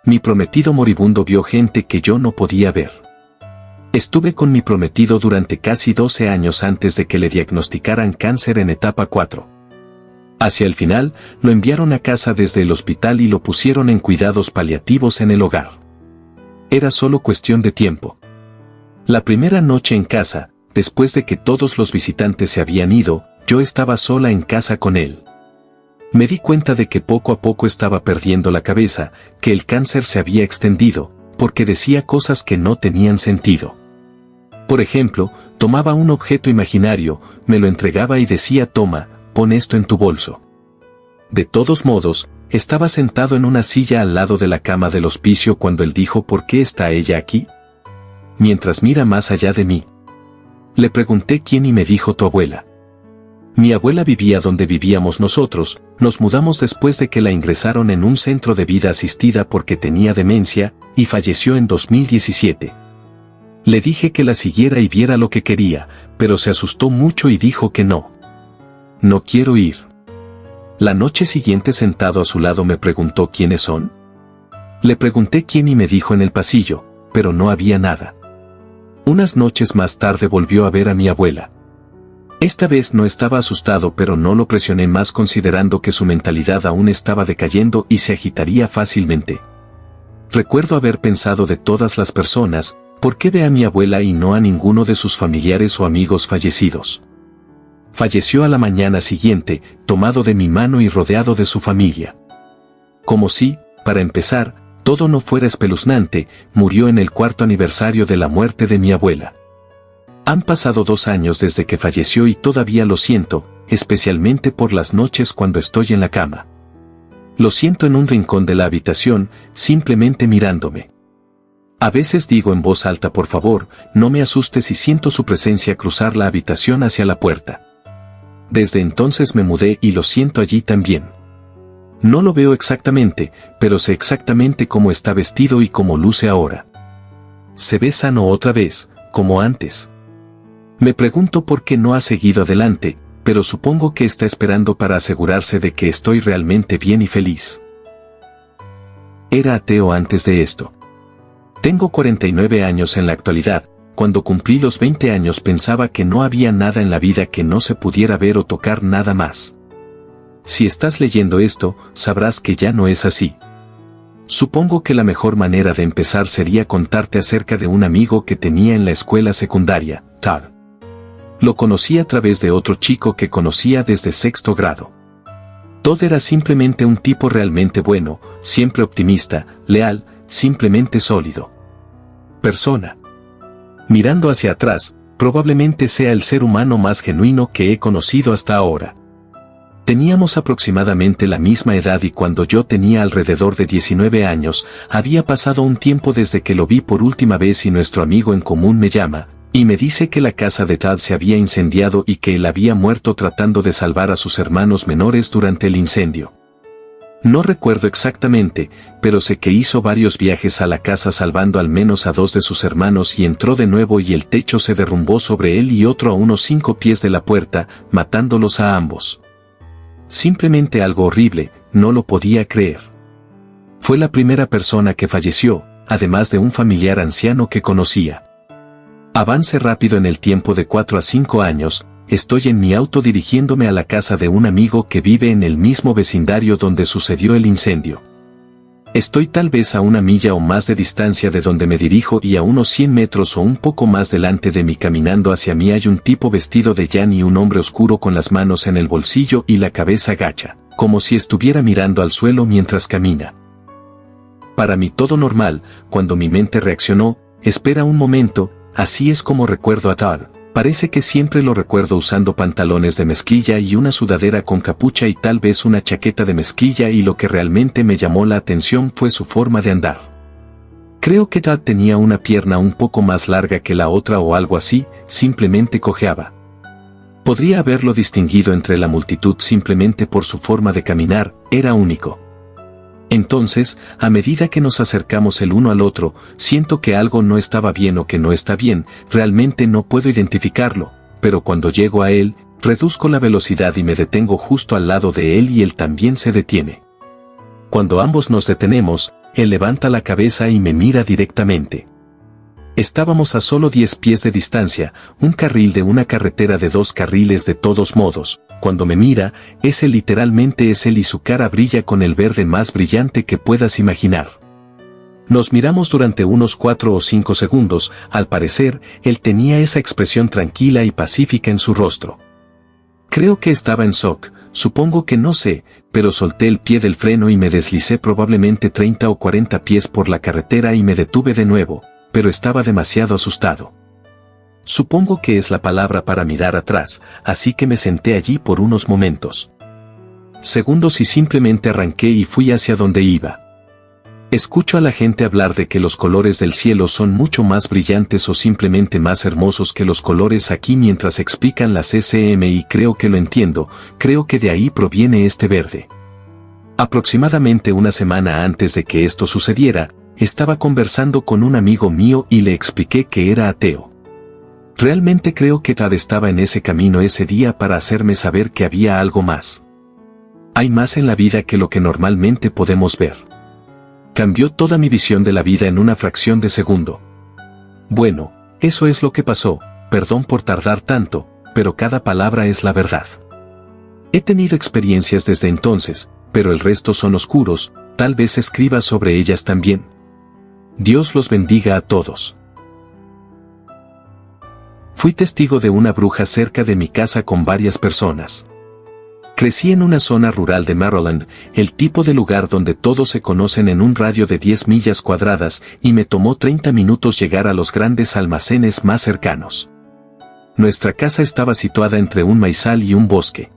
Mi prometido moribundo vio gente que yo no podía ver. Estuve con mi prometido durante casi 12 años antes de que le diagnosticaran cáncer en etapa 4. Hacia el final, lo enviaron a casa desde el hospital y lo pusieron en cuidados paliativos en el hogar. Era solo cuestión de tiempo. La primera noche en casa, después de que todos los visitantes se habían ido, yo estaba sola en casa con él. Me di cuenta de que poco a poco estaba perdiendo la cabeza, que el cáncer se había extendido, porque decía cosas que no tenían sentido. Por ejemplo, tomaba un objeto imaginario, me lo entregaba y decía: toma, pon esto en tu bolso. De todos modos, estaba sentado en una silla al lado de la cama del hospicio cuando él dijo: ¿por qué está ella aquí? Mientras mira más allá de mí. Le pregunté quién y me dijo: tu abuela. Mi abuela vivía donde vivíamos nosotros, nos mudamos después de que la ingresaron en un centro de vida asistida porque tenía demencia, y falleció en 2017. Le dije que la siguiera y viera lo que quería, pero se asustó mucho y dijo que no. No quiero ir. La noche siguiente sentado a su lado me preguntó quiénes son. Le pregunté quién y me dijo en el pasillo, pero no había nada. Unas noches más tarde volvió a ver a mi abuela. Esta vez no estaba asustado, pero no lo presioné más considerando que su mentalidad aún estaba decayendo y se agitaría fácilmente. Recuerdo haber pensado de todas las personas, ¿por qué ve a mi abuela y no a ninguno de sus familiares o amigos fallecidos? Falleció a la mañana siguiente, tomado de mi mano y rodeado de su familia. Como si, para empezar, todo no fuera espeluznante, murió en el 4º aniversario de la muerte de mi abuela. Han pasado 2 años desde que falleció y todavía lo siento, especialmente por las noches cuando estoy en la cama. Lo siento en un rincón de la habitación, simplemente mirándome. A veces digo en voz alta: por favor, no me asustes, y siento su presencia cruzar la habitación hacia la puerta. Desde entonces me mudé y lo siento allí también. No lo veo exactamente, pero sé exactamente cómo está vestido y cómo luce ahora. Se ve sano otra vez, como antes. Me pregunto por qué no ha seguido adelante, pero supongo que está esperando para asegurarse de que estoy realmente bien y feliz. Era ateo antes de esto. Tengo 49 años en la actualidad. Cuando cumplí los 20 años pensaba que no había nada en la vida que no se pudiera ver o tocar, nada más. Si estás leyendo esto, sabrás que ya no es así. Supongo que la mejor manera de empezar sería contarte acerca de un amigo que tenía en la escuela secundaria, Todd. Lo conocí a través de otro chico que conocía desde 6º grado. Todd era simplemente un tipo realmente bueno, siempre optimista, leal, simplemente sólido. Persona. Mirando hacia atrás, probablemente sea el ser humano más genuino que he conocido hasta ahora. Teníamos aproximadamente la misma edad y cuando yo tenía alrededor de 19 años, había pasado un tiempo desde que lo vi por última vez y nuestro amigo en común me llama, y me dice que la casa de Todd se había incendiado y que él había muerto tratando de salvar a sus hermanos menores durante el incendio. No recuerdo exactamente, pero sé que hizo varios viajes a la casa salvando al menos a 2 de sus hermanos y entró de nuevo y el techo se derrumbó sobre él y otro a unos 5 pies de la puerta, matándolos a ambos. Simplemente algo horrible, no lo podía creer. Fue la primera persona que falleció, además de un familiar anciano que conocía. Avance rápido en el tiempo de 4 a 5 años, estoy en mi auto dirigiéndome a la casa de un amigo que vive en el mismo vecindario donde sucedió el incendio. Estoy tal vez a 1 milla o más de distancia de donde me dirijo y a unos 100 metros o un poco más delante de mí caminando hacia mí hay un tipo vestido de llano y un hombre oscuro con las manos en el bolsillo y la cabeza gacha, como si estuviera mirando al suelo mientras camina. Para mí todo normal, cuando mi mente reaccionó, espera un momento, así es como recuerdo a Todd. Parece que siempre lo recuerdo usando pantalones de mezclilla y una sudadera con capucha y tal vez una chaqueta de mezclilla y lo que realmente me llamó la atención fue su forma de andar. Creo que Todd tenía una pierna un poco más larga que la otra o algo así, simplemente cojeaba. Podría haberlo distinguido entre la multitud simplemente por su forma de caminar, era único. Entonces, a medida que nos acercamos el uno al otro, siento que algo no estaba bien o que no está bien, realmente no puedo identificarlo, pero cuando llego a él, reduzco la velocidad y me detengo justo al lado de él y él también se detiene. Cuando ambos nos detenemos, él levanta la cabeza y me mira directamente. Estábamos a solo 10 pies de distancia, un carril de una carretera de 2 carriles de todos modos. Cuando me mira, literalmente es él y su cara brilla con el verde más brillante que puedas imaginar. Nos miramos durante unos 4 o 5 segundos, al parecer, él tenía esa expresión tranquila y pacífica en su rostro. Creo que estaba en shock, supongo que no sé, pero solté el pie del freno y me deslicé probablemente 30 o 40 pies por la carretera y me detuve de nuevo, pero estaba demasiado asustado. Supongo que es la palabra para mirar atrás, así que me senté allí por unos momentos. Segundos y simplemente arranqué y fui hacia donde iba. Escucho a la gente hablar de que los colores del cielo son mucho más brillantes o simplemente más hermosos que los colores aquí mientras explican las SM y creo que lo entiendo, creo que de ahí proviene este verde. Aproximadamente una semana antes de que esto sucediera, estaba conversando con un amigo mío y le expliqué que era ateo. Realmente creo que Tad estaba en ese camino ese día para hacerme saber que había algo más. Hay más en la vida que lo que normalmente podemos ver. Cambió toda mi visión de la vida en una fracción de segundo. Bueno, eso es lo que pasó, perdón por tardar tanto, pero cada palabra es la verdad. He tenido experiencias desde entonces, pero el resto son oscuros, tal vez escriba sobre ellas también. Dios los bendiga a todos. Fui testigo de una bruja cerca de mi casa con varias personas. Crecí en una zona rural de Maryland, el tipo de lugar donde todos se conocen en un radio de 10 millas cuadradas, y me tomó 30 minutos llegar a los grandes almacenes más cercanos. Nuestra casa estaba situada entre un maizal y un bosque.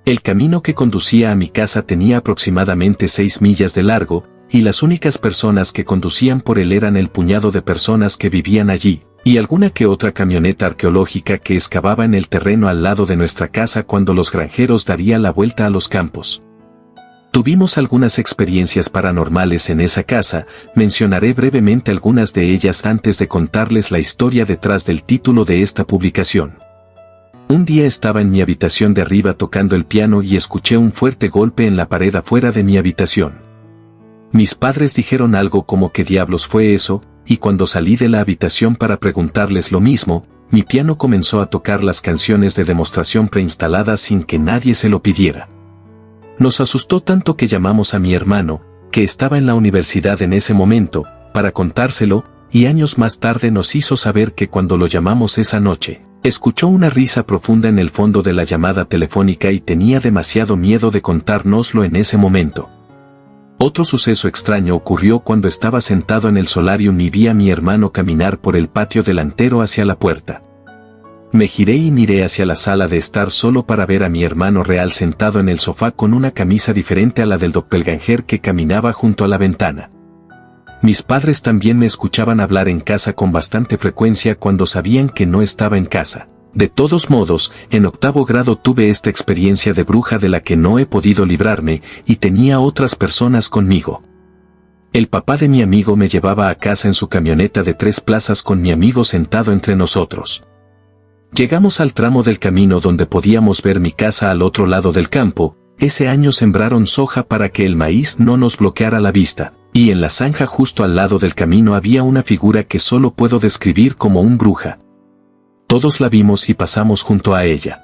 El camino que conducía a mi casa tenía aproximadamente 6 millas de largo, y las únicas personas que conducían por él eran el puñado de personas que vivían allí, y alguna que otra camioneta arqueológica que excavaba en el terreno al lado de nuestra casa cuando los granjeros darían la vuelta a los campos. Tuvimos algunas experiencias paranormales en esa casa, mencionaré brevemente algunas de ellas antes de contarles la historia detrás del título de esta publicación. Un día estaba en mi habitación de arriba tocando el piano y escuché un fuerte golpe en la pared afuera de mi habitación. Mis padres dijeron algo como ¿qué diablos fue eso? Y cuando salí de la habitación para preguntarles lo mismo, mi piano comenzó a tocar las canciones de demostración preinstaladas sin que nadie se lo pidiera. Nos asustó tanto que llamamos a mi hermano, que estaba en la universidad en ese momento, para contárselo, y años más tarde nos hizo saber que cuando lo llamamos esa noche, escuchó una risa profunda en el fondo de la llamada telefónica y tenía demasiado miedo de contárnoslo en ese momento. Otro suceso extraño ocurrió cuando estaba sentado en el solarium y vi a mi hermano caminar por el patio delantero hacia la puerta. Me giré y miré hacia la sala de estar solo para ver a mi hermano real sentado en el sofá con una camisa diferente a la del doppelganger que caminaba junto a la ventana. Mis padres también me escuchaban hablar en casa con bastante frecuencia cuando sabían que no estaba en casa. De todos modos, en 8º grado tuve esta experiencia de bruja de la que no he podido librarme, y tenía otras personas conmigo. El papá de mi amigo me llevaba a casa en su camioneta de 3 plazas con mi amigo sentado entre nosotros. Llegamos al tramo del camino donde podíamos ver mi casa al otro lado del campo. Ese año sembraron soja para que el maíz no nos bloqueara la vista, y en la zanja justo al lado del camino había una figura que solo puedo describir como un bruja. Todos la vimos y pasamos junto a ella.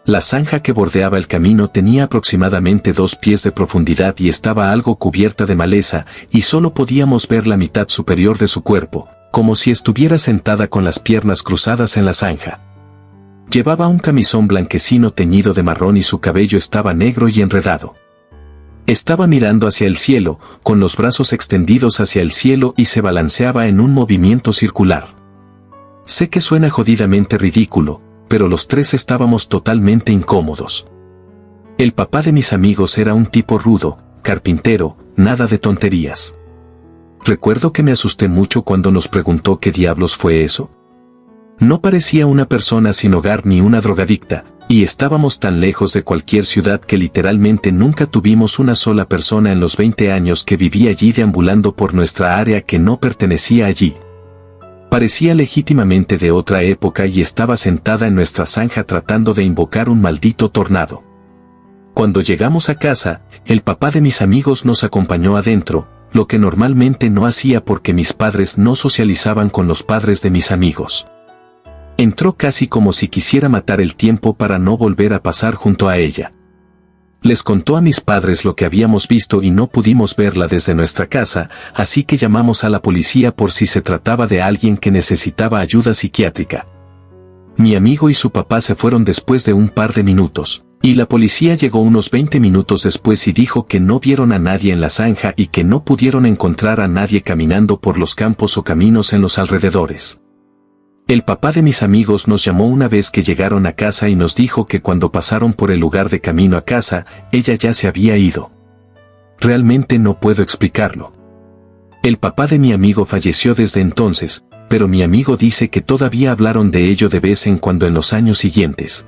La zanja que bordeaba el camino tenía aproximadamente 2 pies de profundidad y estaba algo cubierta de maleza, y solo podíamos ver la mitad superior de su cuerpo, como si estuviera sentada con las piernas cruzadas en la zanja. Llevaba un camisón blanquecino teñido de marrón y su cabello estaba negro y enredado. Estaba mirando hacia el cielo, con los brazos extendidos hacia el cielo y se balanceaba en un movimiento circular. Sé que suena jodidamente ridículo, pero los 3 estábamos totalmente incómodos. El papá de mis amigos era un tipo rudo, carpintero, nada de tonterías. Recuerdo que me asusté mucho cuando nos preguntó qué diablos fue eso. No parecía una persona sin hogar ni una drogadicta, y estábamos tan lejos de cualquier ciudad que literalmente nunca tuvimos una sola persona en los 20 años que vivía allí deambulando por nuestra área que no pertenecía allí. Parecía legítimamente de otra época y estaba sentada en nuestra zanja tratando de invocar un maldito tornado. Cuando llegamos a casa, el papá de mis amigos nos acompañó adentro, lo que normalmente no hacía porque mis padres no socializaban con los padres de mis amigos. Entró casi como si quisiera matar el tiempo para no volver a pasar junto a ella. Les contó a mis padres lo que habíamos visto y no pudimos verla desde nuestra casa, así que llamamos a la policía por si se trataba de alguien que necesitaba ayuda psiquiátrica. Mi amigo y su papá se fueron después de un par de minutos, y la policía llegó unos 20 minutos después y dijo que no vieron a nadie en la zanja y que no pudieron encontrar a nadie caminando por los campos o caminos en los alrededores. El papá de mis amigos nos llamó una vez que llegaron a casa y nos dijo que cuando pasaron por el lugar de camino a casa, ella ya se había ido. Realmente no puedo explicarlo. El papá de mi amigo falleció desde entonces, pero mi amigo dice que todavía hablaron de ello de vez en cuando en los años siguientes.